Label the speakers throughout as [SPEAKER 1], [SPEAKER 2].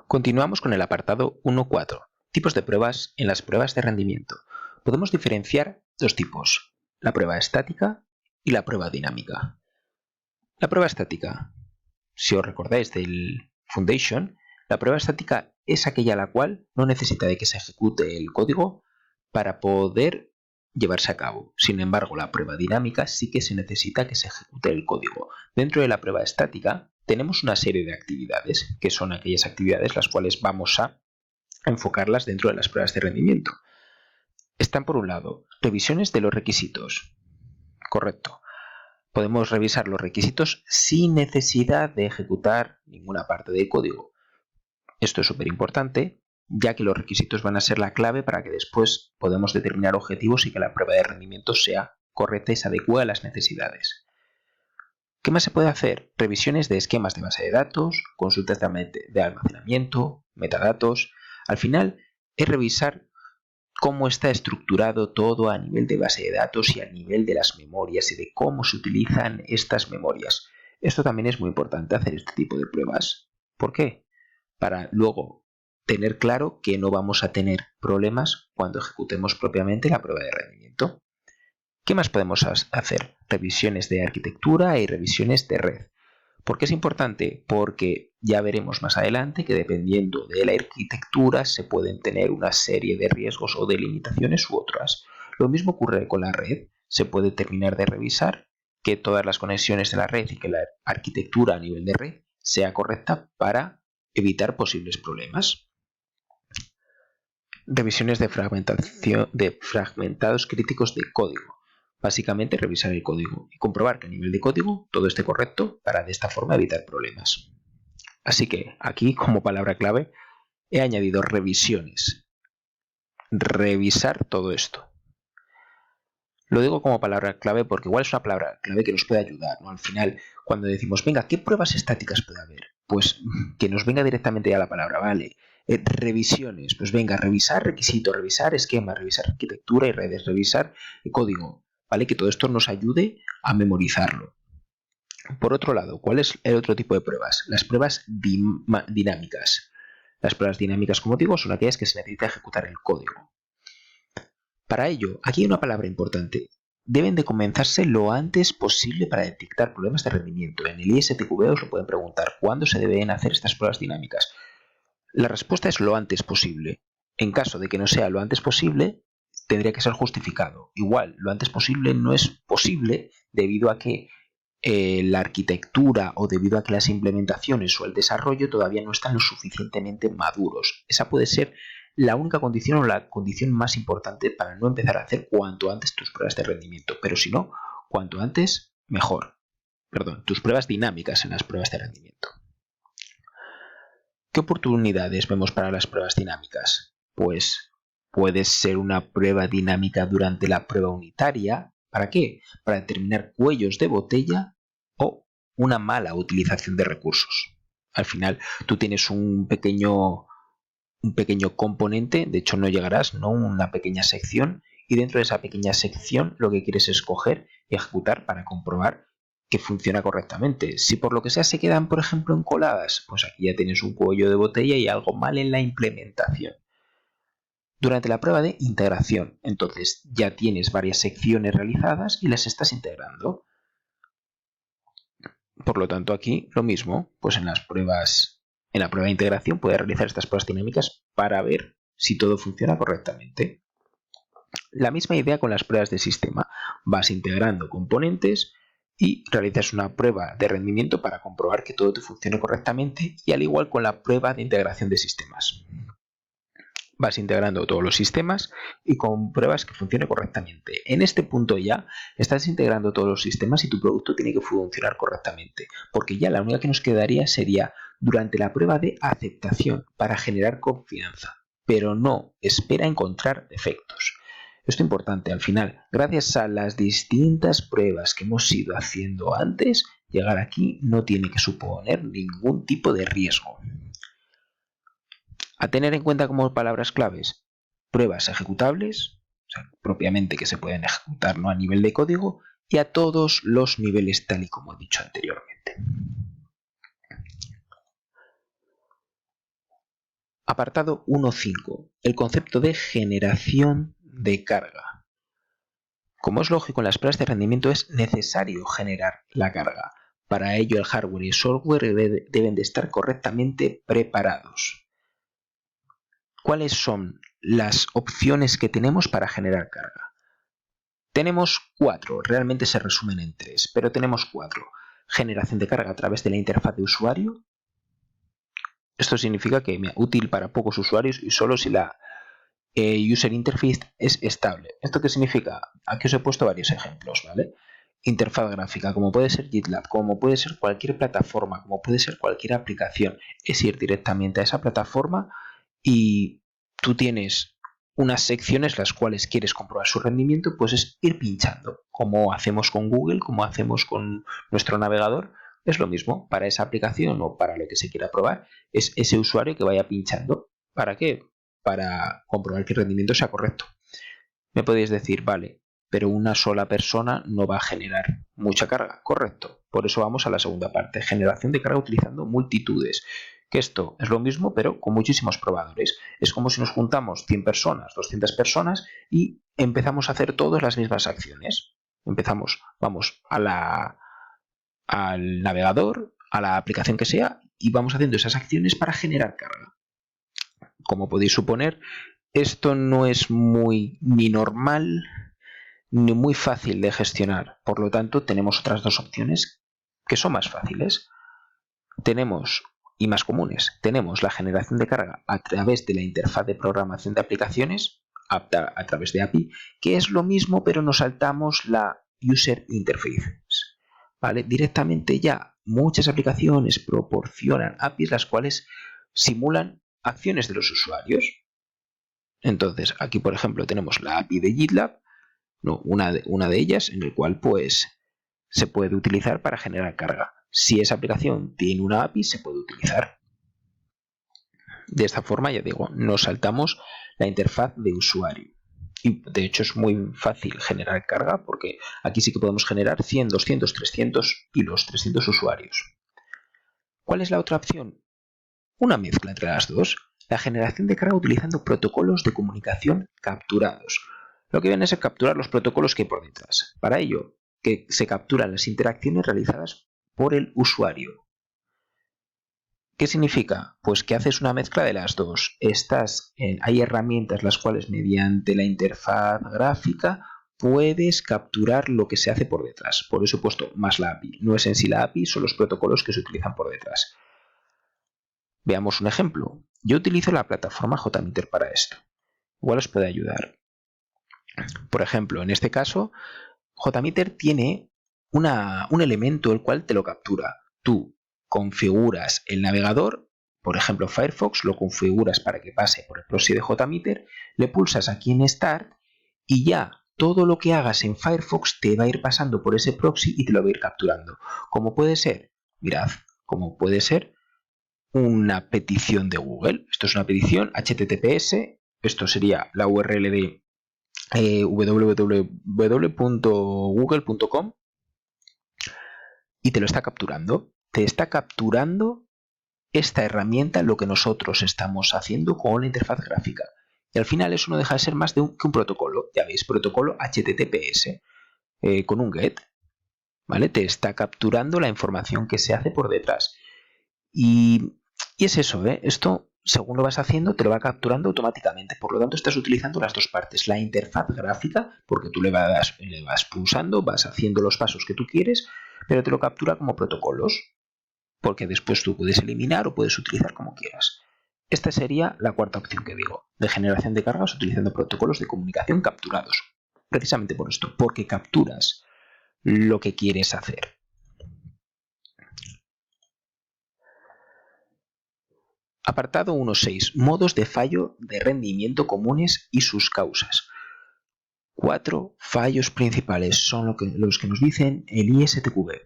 [SPEAKER 1] Continuamos con el apartado 1.4, tipos de pruebas en las pruebas de rendimiento. Podemos diferenciar dos tipos, la prueba estática y la prueba dinámica. La prueba estática, si os recordáis del Foundation, la prueba estática es aquella la cual no necesita de que se ejecute el código para poder llevarse a cabo. Sin embargo, la prueba dinámica sí que se necesita que se ejecute el código. Dentro de la prueba estática tenemos una serie de actividades, que son aquellas actividades las cuales vamos a enfocarlas dentro de las pruebas de rendimiento. Están por un lado, revisiones de los requisitos. Correcto. Podemos revisar los requisitos sin necesidad de ejecutar ninguna parte del código. Esto es súper importante, ya que los requisitos van a ser la clave para que después podamos determinar objetivos y que la prueba de rendimiento sea correcta y se adecue a las necesidades. ¿Qué más se puede hacer? Revisiones de esquemas de base de datos, consultas de almacenamiento, metadatos. Al final es revisar cómo está estructurado todo a nivel de base de datos y a nivel de las memorias y de cómo se utilizan estas memorias. Esto también es muy importante hacer este tipo de pruebas. ¿Por qué? Para luego tener claro que no vamos a tener problemas cuando ejecutemos propiamente la prueba de rendimiento. ¿Qué más podemos hacer? Revisiones de arquitectura y revisiones de red. ¿Por qué es importante? Porque ya veremos más adelante que dependiendo de la arquitectura se pueden tener una serie de riesgos o de limitaciones u otras. Lo mismo ocurre con la red. Se puede terminar de revisar que todas las conexiones de la red y que la arquitectura a nivel de red sea correcta para evitar posibles problemas. Revisiones de fragmentación de fragmentados críticos de código. Básicamente revisar el código y comprobar que a nivel de código todo esté correcto para de esta forma evitar problemas. Así que aquí como palabra clave he añadido revisiones. Revisar todo esto. Lo digo como palabra clave porque igual es una palabra clave que nos puede ayudar, ¿no? Al final, cuando decimos, venga, ¿qué pruebas estáticas puede haber? Pues que nos venga directamente ya la palabra, ¿vale? Revisiones, pues venga, revisar requisitos, revisar esquemas, revisar arquitectura y redes, revisar código, ¿vale? Que todo esto nos ayude a memorizarlo. Por otro lado, ¿cuál es el otro tipo de pruebas? Las pruebas dinámicas. Las pruebas dinámicas, como digo, son aquellas que se necesita ejecutar el código. Para ello, aquí hay una palabra importante. Deben de comenzarse lo antes posible para detectar problemas de rendimiento. En el ISTQB os lo pueden preguntar, ¿cuándo se deben hacer estas pruebas dinámicas? La respuesta es lo antes posible. En caso de que no sea lo antes posible, tendría que ser justificado. Igual, lo antes posible no es posible debido a que la arquitectura o debido a que las implementaciones o el desarrollo todavía no están lo suficientemente maduros. Esa puede ser la única condición o la condición más importante para no empezar a hacer cuanto antes tus pruebas de rendimiento. Pero si no, cuanto antes, mejor. Perdón, tus pruebas dinámicas en las pruebas de rendimiento. ¿Qué oportunidades vemos para las pruebas dinámicas? Pues puede ser una prueba dinámica durante la prueba unitaria. ¿Para qué? Para determinar cuellos de botella o una mala utilización de recursos. Al final, tú tienes un pequeño componente, de hecho no llegarás, ¿no? Una pequeña sección, y dentro de esa pequeña sección lo que quieres es coger y ejecutar para comprobar que funciona correctamente. Si por lo que sea se quedan, por ejemplo, encoladas, pues aquí ya tienes un cuello de botella y algo mal en la implementación. Durante la prueba de integración, entonces ya tienes varias secciones realizadas y las estás integrando. Por lo tanto, aquí lo mismo, pues en la prueba de integración puedes realizar estas pruebas dinámicas para ver si todo funciona correctamente. La misma idea con las pruebas de sistema. Vas integrando componentes y realizas una prueba de rendimiento para comprobar que todo te funcione correctamente, y al igual con la prueba de integración de sistemas. Vas integrando todos los sistemas y compruebas que funcione correctamente. En este punto ya estás integrando todos los sistemas y tu producto tiene que funcionar correctamente, porque ya la única que nos quedaría sería durante la prueba de aceptación para generar confianza, pero no espera encontrar defectos. Esto es importante, al final, gracias a las distintas pruebas que hemos ido haciendo antes, llegar aquí no tiene que suponer ningún tipo de riesgo. A tener en cuenta como palabras claves, pruebas ejecutables, o sea, propiamente que se pueden ejecutar, ¿no? A nivel de código, y a todos los niveles tal y como he dicho anteriormente. Apartado 1.5. El concepto de generación de carga. Como es lógico, en las pruebas de rendimiento es necesario generar la carga. Para ello, el hardware y el software deben de estar correctamente preparados. ¿Cuáles son las opciones que tenemos para generar carga? Tenemos 4, realmente se resumen en 3, pero tenemos 4. Generación de carga a través de la interfaz de usuario. Esto significa que es útil para pocos usuarios y solo si la user interface es estable. ¿Esto qué significa? Aquí os he puesto varios ejemplos, ¿vale? Interfaz gráfica, como puede ser GitLab, como puede ser cualquier plataforma, como puede ser cualquier aplicación, es ir directamente a esa plataforma y tú tienes unas secciones las cuales quieres comprobar su rendimiento, pues es ir pinchando, como hacemos con Google, como hacemos con nuestro navegador. Es lo mismo para esa aplicación o para lo que se quiera probar, es ese usuario que vaya pinchando. ¿Para qué? Para comprobar que el rendimiento sea correcto. Me podéis decir, vale, pero una sola persona no va a generar mucha carga. Correcto. Por eso vamos a la segunda parte, generación de carga utilizando multitudes. Que esto es lo mismo, pero con muchísimos probadores. Es como si nos juntamos 100 personas, 200 personas y empezamos a hacer todas las mismas acciones. Vamos al navegador, a la aplicación que sea, y vamos haciendo esas acciones para generar carga. Como podéis suponer, esto no es ni normal ni muy fácil de gestionar. Por lo tanto, tenemos otras dos opciones que son más fáciles. Tenemos, y más comunes, tenemos la generación de carga a través de la interfaz de programación de aplicaciones, a través de API, que es lo mismo, pero nos saltamos la User Interface. ¿Vale? Directamente ya muchas aplicaciones proporcionan APIs las cuales simulan acciones de los usuarios. Entonces, aquí por ejemplo tenemos la API de GitLab, ¿no? una de ellas en el cual pues se puede utilizar para generar carga. Si esa aplicación tiene una API, se puede utilizar. De esta forma, ya digo, nos saltamos la interfaz de usuario. Y de hecho es muy fácil generar carga porque aquí sí que podemos generar 100, 200, 300 y los 300 usuarios. ¿Cuál es la otra opción? Una mezcla entre las dos. La generación de carga utilizando protocolos de comunicación capturados. Lo que viene es capturar los protocolos que hay por detrás. Para ello, que se capturan las interacciones realizadas por el usuario. ¿Qué significa? Pues que haces una mezcla de las dos. Hay herramientas las cuales mediante la interfaz gráfica puedes capturar lo que se hace por detrás. Por eso he puesto más la API. No es en sí la API, son los protocolos que se utilizan por detrás. Veamos un ejemplo. Yo utilizo la plataforma JMeter para esto. Igual os puede ayudar. Por ejemplo, en este caso, JMeter tiene un elemento el cual te lo captura. Tú configuras el navegador, por ejemplo Firefox, lo configuras para que pase por el proxy de JMeter, le pulsas aquí en Start y ya todo lo que hagas en Firefox te va a ir pasando por ese proxy y te lo va a ir capturando. ¿Cómo puede ser? Mirad, como puede ser una petición de Google. Esto es una petición HTTPS, esto sería la URL de www.google.com y te lo está capturando. Te está capturando esta herramienta lo que nosotros estamos haciendo con la interfaz gráfica. Y al final eso no deja de ser más que un protocolo. Ya veis, protocolo HTTPS con un GET. ¿Vale? Te está capturando la información que se hace por detrás. Y es eso, ¿eh? Esto, según lo vas haciendo, te lo va capturando automáticamente. Por lo tanto, estás utilizando las dos partes. La interfaz gráfica, porque tú le vas pulsando, vas haciendo los pasos que tú quieres, pero te lo captura como protocolos, porque después tú puedes eliminar o puedes utilizar como quieras. Esta sería la cuarta opción que digo, de generación de cargas utilizando protocolos de comunicación capturados. Precisamente por esto, porque capturas lo que quieres hacer. Apartado 1.6. Modos de fallo de rendimiento comunes y sus causas. 4 fallos principales son los que nos dicen el ISTQB.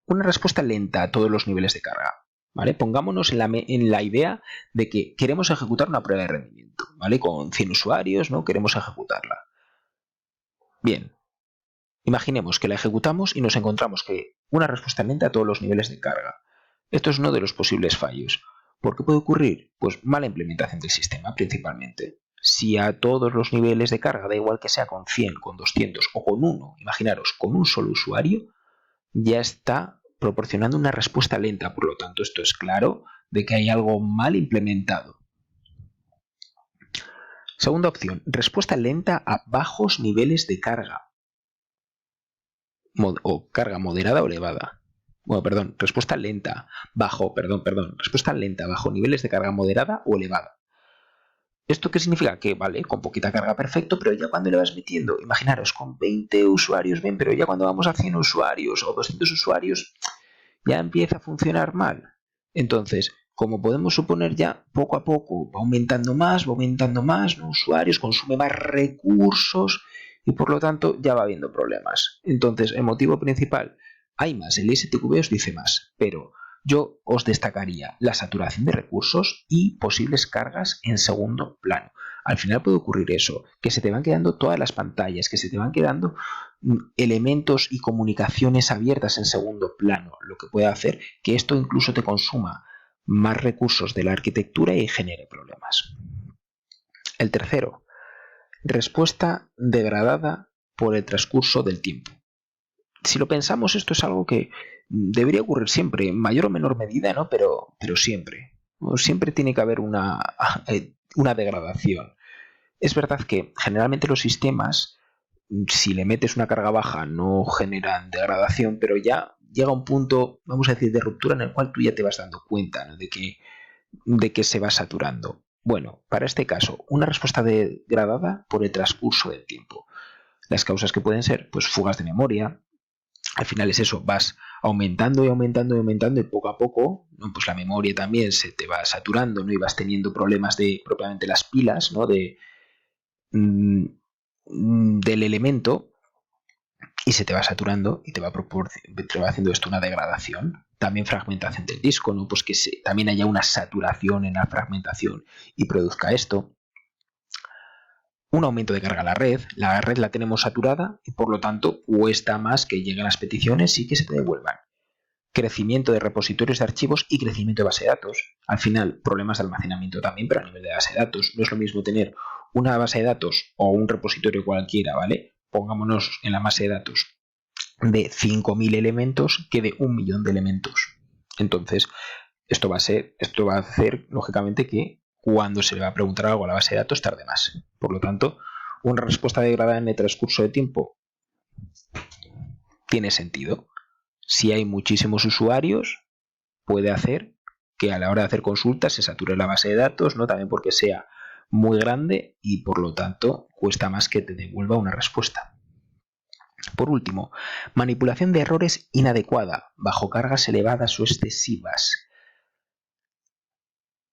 [SPEAKER 1] Una respuesta lenta a todos los niveles de carga. ¿Vale? Pongámonos en la idea de que queremos ejecutar una prueba de rendimiento. ¿Vale? Con 100 usuarios, ¿no? Queremos ejecutarla. Bien. Imaginemos que la ejecutamos y nos encontramos que una respuesta lenta a todos los niveles de carga. Esto es uno de los posibles fallos. ¿Por qué puede ocurrir? Pues mala implementación del sistema principalmente. Si a todos los niveles de carga, da igual que sea con 100, con 200 o con uno, imaginaros, con un solo usuario, ya está proporcionando una respuesta lenta. Por lo tanto, esto es claro de que hay algo mal implementado. Segunda opción, respuesta lenta a bajos niveles de carga. O carga moderada o elevada. Bueno, perdón, respuesta lenta bajo niveles de carga moderada o elevada. ¿Esto qué significa? Que vale, con poquita carga perfecto, pero ya cuando le vas metiendo, imaginaros, con 20 usuarios bien, pero ya cuando vamos a 100 usuarios o 200 usuarios, ya empieza a funcionar mal. Entonces, como podemos suponer, ya poco a poco va aumentando más, ¿no? Usuarios, consume más recursos y por lo tanto ya va habiendo problemas. Entonces, el motivo principal, hay más, el ISTQB os dice más, pero yo os destacaría la saturación de recursos y posibles cargas en segundo plano. Al final puede ocurrir eso, que se te van quedando todas las pantallas, que se te van quedando elementos y comunicaciones abiertas en segundo plano, lo que puede hacer que esto incluso te consuma más recursos de la arquitectura y genere problemas. El tercero, respuesta degradada por el transcurso del tiempo. Si lo pensamos, esto es algo que debería ocurrir siempre, en mayor o menor medida, ¿no? Pero siempre. Siempre tiene que haber una degradación. Es verdad que generalmente los sistemas, si le metes una carga baja, no generan degradación, pero ya llega un punto, vamos a decir, de ruptura en el cual tú ya te vas dando cuenta, ¿no? de que se va saturando. Bueno, para este caso, una respuesta degradada por el transcurso del tiempo. Las causas que pueden ser, pues fugas de memoria. Al final es eso, vas aumentando y aumentando y aumentando y poco a poco, ¿no? Pues la memoria también se te va saturando, ¿no? Y vas teniendo problemas de propiamente las pilas, ¿no? Del elemento, y se te va saturando y te va haciendo esto una degradación. También fragmentación del disco, ¿no? Pues que también haya una saturación en la fragmentación y produzca esto. Un aumento de carga a la red la tenemos saturada y por lo tanto cuesta más que lleguen las peticiones y que se te devuelvan. Crecimiento de repositorios de archivos y crecimiento de base de datos. Al final, problemas de almacenamiento también, pero a nivel de base de datos. No es lo mismo tener una base de datos o un repositorio cualquiera, ¿vale? Pongámonos en la base de datos de 5.000 elementos que de 1.000.000 de elementos. Entonces, esto va a hacer, lógicamente, que cuando se le va a preguntar algo a la base de datos tarde más. Por lo tanto, una respuesta degradada en el transcurso de tiempo tiene sentido. Si hay muchísimos usuarios, puede hacer que a la hora de hacer consultas se sature la base de datos, ¿no? También porque sea muy grande y por lo tanto cuesta más que te devuelva una respuesta. Por último, manipulación de errores inadecuada, bajo cargas elevadas o excesivas.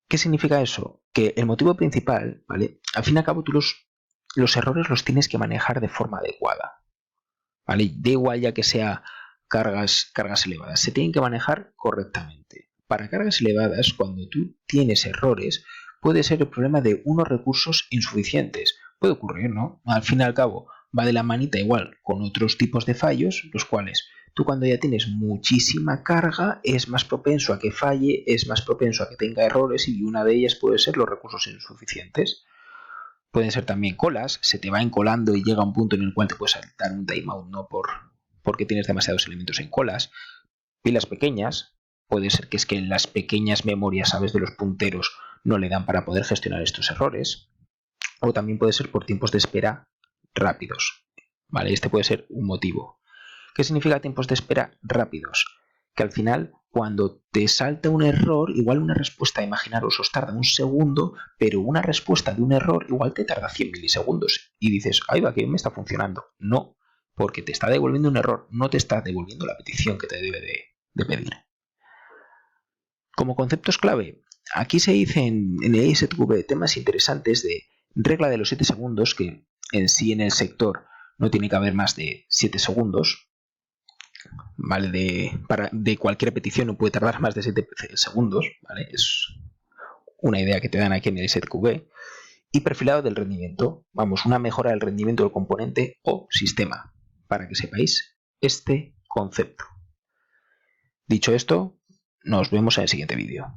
[SPEAKER 1] ¿Qué significa eso? Que el motivo principal, ¿vale? Al fin y al cabo tú los errores los tienes que manejar de forma adecuada, ¿vale? Da igual ya que sea cargas elevadas, se tienen que manejar correctamente. Para cargas elevadas, cuando tú tienes errores, puede ser el problema de unos recursos insuficientes. Puede ocurrir, ¿no? Al fin y al cabo, va de la manita igual con otros tipos de fallos, los cuales tú cuando ya tienes muchísima carga es más propenso a que falle, es más propenso a que tenga errores y una de ellas puede ser los recursos insuficientes. Pueden ser también colas, se te va encolando y llega un punto en el cual te puedes saltar un timeout, ¿no? Porque tienes demasiados elementos en colas. Pilas pequeñas, puede ser que es que en las pequeñas memorias, sabes, de los punteros no le dan para poder gestionar estos errores. O también puede ser por tiempos de espera rápidos, ¿vale? Este puede ser un motivo. ¿Qué significa tiempos de espera rápidos? Que al final, cuando te salta un error, igual una respuesta, imaginaros, os tarda un segundo, pero una respuesta de un error igual te tarda 100 milisegundos. Y dices, ahí va, que me está funcionando. No, porque te está devolviendo un error, no te está devolviendo la petición que te debe de pedir. Como conceptos clave, aquí se dicen en el ISTQB temas interesantes de regla de los 7 segundos, que en sí en el sector no tiene que haber más de 7 segundos, ¿vale? De cualquier petición no puede tardar más de 7 segundos, ¿vale? Es una idea que te dan aquí en el ISTQB. Y perfilado del rendimiento, vamos, una mejora del rendimiento del componente o sistema, para que sepáis este concepto. Dicho esto, nos vemos en el siguiente vídeo.